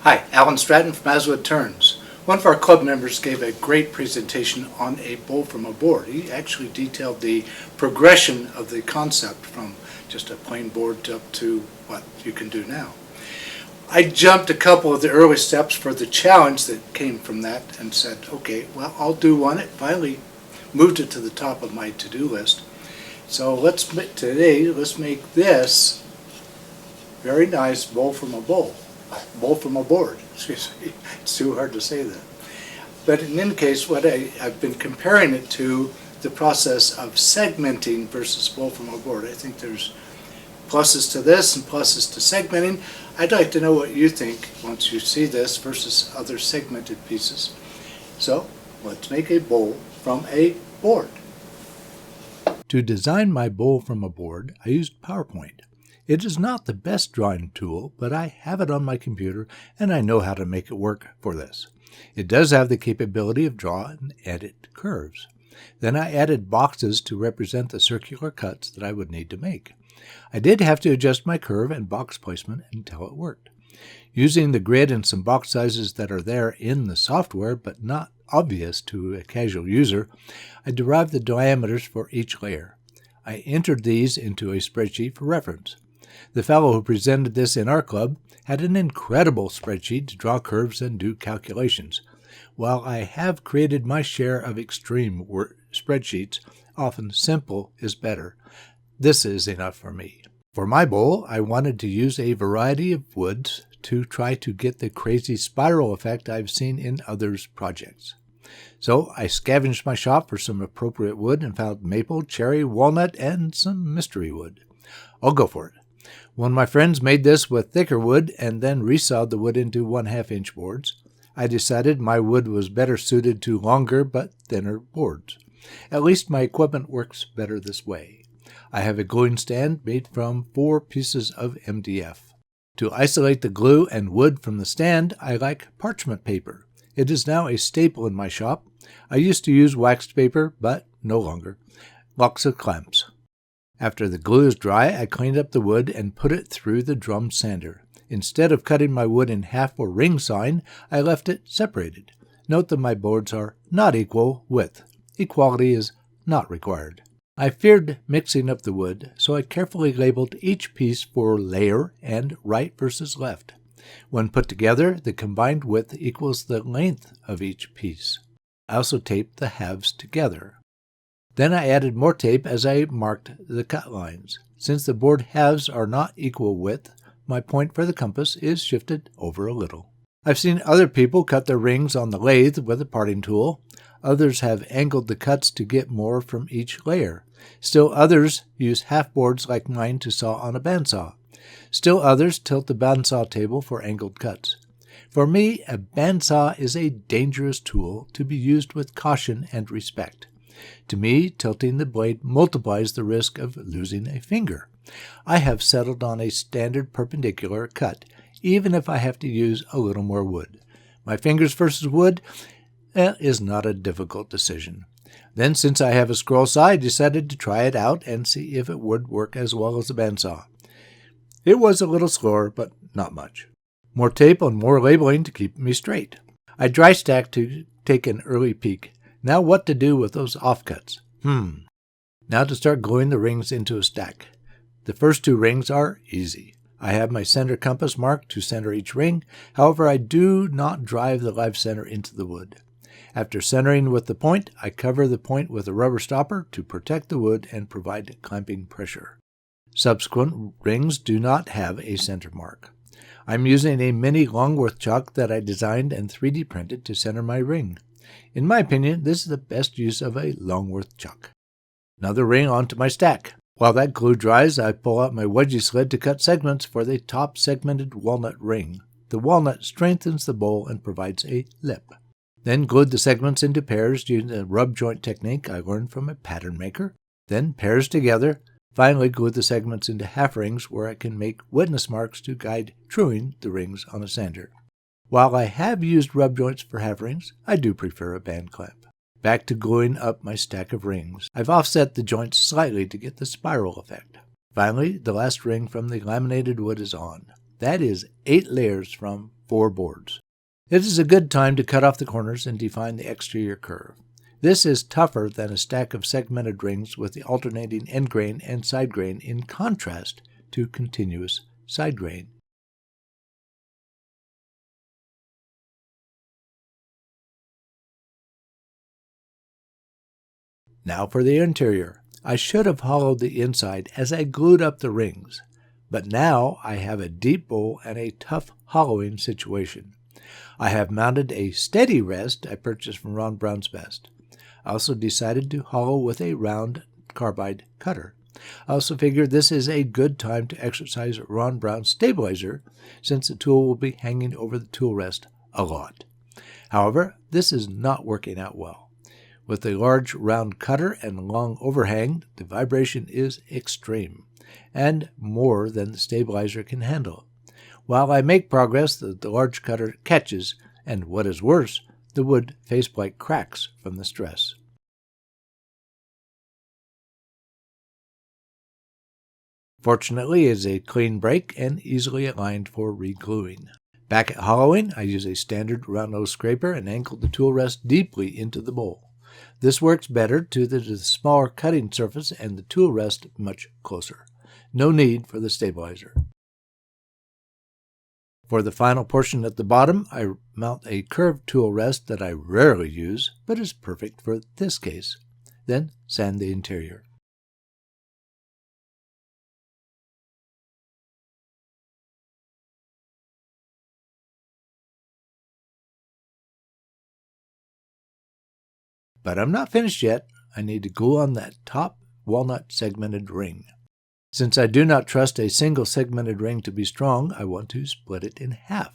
Hi, Alan Stratton from Aswood Turns. One of our club members gave a great presentation on a bowl from a board. He actually detailed the progression of the concept from just a plain board up to what you can do now. I jumped a couple of the early steps for the challenge that came from that and said, okay, well, I'll do one. It finally moved it to the top of my to-do list. So let's make this very nice bowl from a board. Excuse me, it's too hard to say that. But in any case, what I've been comparing it to the process of segmenting versus bowl from a board. I think there's pluses to this and pluses to segmenting. I'd like to know what you think once you see this versus other segmented pieces. So let's make a bowl from a board. To design my bowl from a board, I used PowerPoint. It is not the best drawing tool, but I have it on my computer and I know how to make it work for this. It does have the capability of draw and edit curves. Then I added boxes to represent the circular cuts that I would need to make. I did have to adjust my curve and box placement until it worked. Using the grid and some box sizes that are there in the software but not obvious to a casual user, I derived the diameters for each layer. I entered these into a spreadsheet for reference. The fellow who presented this in our club had an incredible spreadsheet to draw curves and do calculations. While I have created my share of extreme spreadsheets, often simple is better. This is enough for me. For my bowl, I wanted to use a variety of woods to try to get the crazy spiral effect I've seen in others' projects. So I scavenged my shop for some appropriate wood and found maple, cherry, walnut, and some mystery wood. I'll go for it. One of my friends made this with thicker wood and then resawed the wood into 1/2-inch boards. I decided my wood was better suited to longer but thinner boards. At least my equipment works better this way. I have a gluing stand made from 4 pieces of MDF. To isolate the glue and wood from the stand, I like parchment paper. It is now a staple in my shop. I used to use waxed paper, but no longer. Lots of clamps. After the glue is dry, I cleaned up the wood and put it through the drum sander. Instead of cutting my wood in half or ring sawing, I left it separated. Note that my boards are not equal width. Equality is not required. I feared mixing up the wood, so I carefully labeled each piece for layer and right versus left. When put together, the combined width equals the length of each piece. I also taped the halves together. Then I added more tape as I marked the cut lines. Since the board halves are not equal width, my point for the compass is shifted over a little. I've seen other people cut their rings on the lathe with a parting tool. Others have angled the cuts to get more from each layer. Still others use half boards like mine to saw on a bandsaw. Still others tilt the bandsaw table for angled cuts. For me, a bandsaw is a dangerous tool to be used with caution and respect. To me, tilting the blade multiplies the risk of losing a finger. I have settled on a standard perpendicular cut, even if I have to use a little more wood. My fingers versus wood is not a difficult decision. Then, since I have a scroll saw, I decided to try it out and see if it would work as well as a bandsaw. It was a little slower, but not much. More tape and more labeling to keep me straight. I dry stacked to take an early peek. Now what to do with those offcuts? Now to start gluing the rings into a stack. The first 2 rings are easy. I have my center compass marked to center each ring. However, I do not drive the live center into the wood. After centering with the point, I cover the point with a rubber stopper to protect the wood and provide clamping pressure. Subsequent rings do not have a center mark. I'm using a mini Longworth chuck that I designed and 3D printed to center my ring. In my opinion, this is the best use of a Longworth chuck. Another ring onto my stack. While that glue dries, I pull out my wedgie sled to cut segments for the top segmented walnut ring. The walnut strengthens the bowl and provides a lip. Then glued the segments into pairs using the rub joint technique I learned from a pattern maker. Then pairs together. Finally glued the segments into half rings where I can make witness marks to guide truing the rings on a sander. While I have used rub joints for half rings, I do prefer a band clamp. Back to gluing up my stack of rings. I've offset the joints slightly to get the spiral effect. Finally, the last ring from the laminated wood is on. That is 8 layers from 4 boards. It is a good time to cut off the corners and define the exterior curve. This is tougher than a stack of segmented rings with the alternating end grain and side grain in contrast to continuous side grain. Now for the interior. I should have hollowed the inside as I glued up the rings, but now I have a deep bowl and a tough hollowing situation. I have mounted a steady rest I purchased from Ron Brown's Best. I also decided to hollow with a round carbide cutter. I also figured this is a good time to exercise Ron Brown's stabilizer, since the tool will be hanging over the tool rest a lot. However, this is not working out well. With a large round cutter and long overhang, the vibration is extreme, and more than the stabilizer can handle. While I make progress, the large cutter catches, and what is worse, the wood faceplate cracks from the stress. Fortunately, it is a clean break and easily aligned for re-gluing. Back at hollowing, I use a standard round nose scraper and angle the tool rest deeply into the bowl. This works better due to the smaller cutting surface and the tool rest much closer. No need for the stabilizer. For the final portion at the bottom, I mount a curved tool rest that I rarely use, but is perfect for this case. Then sand the interior. But I'm not finished yet. I need to glue on that top walnut segmented ring. Since I do not trust a single segmented ring to be strong, I want to split it in half.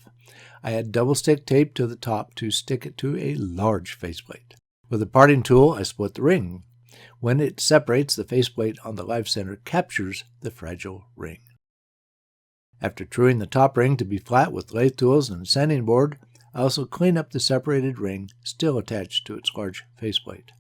I add double stick tape to the top to stick it to a large faceplate. With a parting tool, I split the ring. When it separates, the faceplate on the live center captures the fragile ring. After truing the top ring to be flat with lathe tools and a sanding board, I also clean up the separated ring still attached to its large faceplate.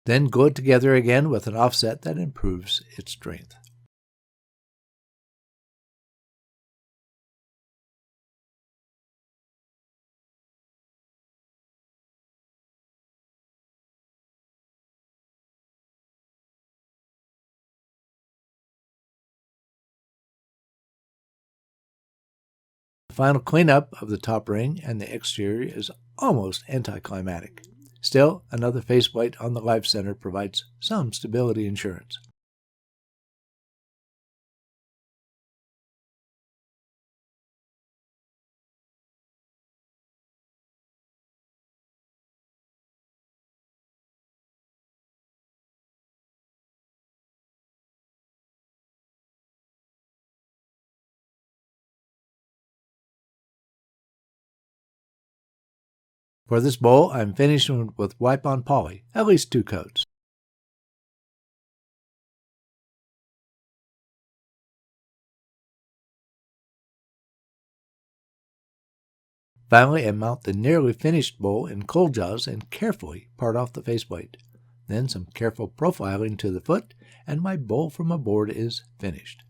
Then glue it together again with an offset that improves its strength. The final cleanup of the top ring and the exterior is almost anticlimactic. Still, another faceplate on the live center provides some stability insurance. For this bowl, I'm finishing with wipe-on poly, at least 2 coats. Finally, I mount the nearly finished bowl in cold jaws and carefully part off the faceplate. Then some careful profiling to the foot, and my bowl from a board is finished.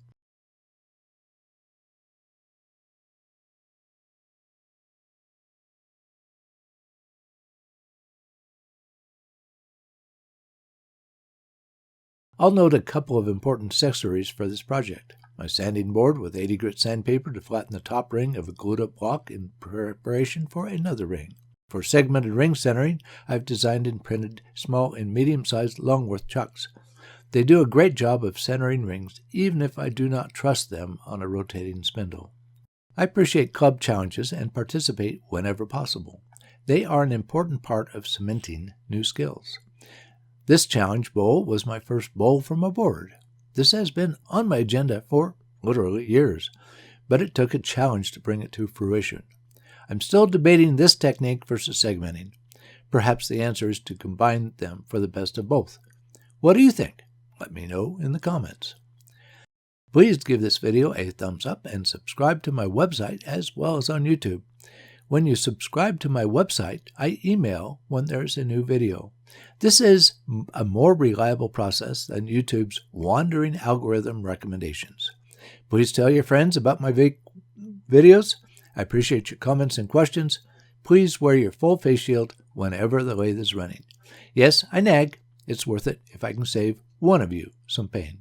I'll note a couple of important accessories for this project. My sanding board with 80 grit sandpaper to flatten the top ring of a glued up block in preparation for another ring. For segmented ring centering, I've designed and printed small and medium-sized Longworth chucks. They do a great job of centering rings, even if I do not trust them on a rotating spindle. I appreciate club challenges and participate whenever possible. They are an important part of cementing new skills. This challenge bowl was my first bowl from a board. This has been on my agenda for literally years, but it took a challenge to bring it to fruition. I'm still debating this technique versus segmenting. Perhaps the answer is to combine them for the best of both. What do you think? Let me know in the comments. Please give this video a thumbs up and subscribe to my website as well as on YouTube. When you subscribe to my website, I email when there's a new video. This is a more reliable process than YouTube's wandering algorithm recommendations. Please tell your friends about my videos. I appreciate your comments and questions. Please wear your full face shield whenever the lathe is running. Yes, I nag. It's worth it if I can save one of you some pain.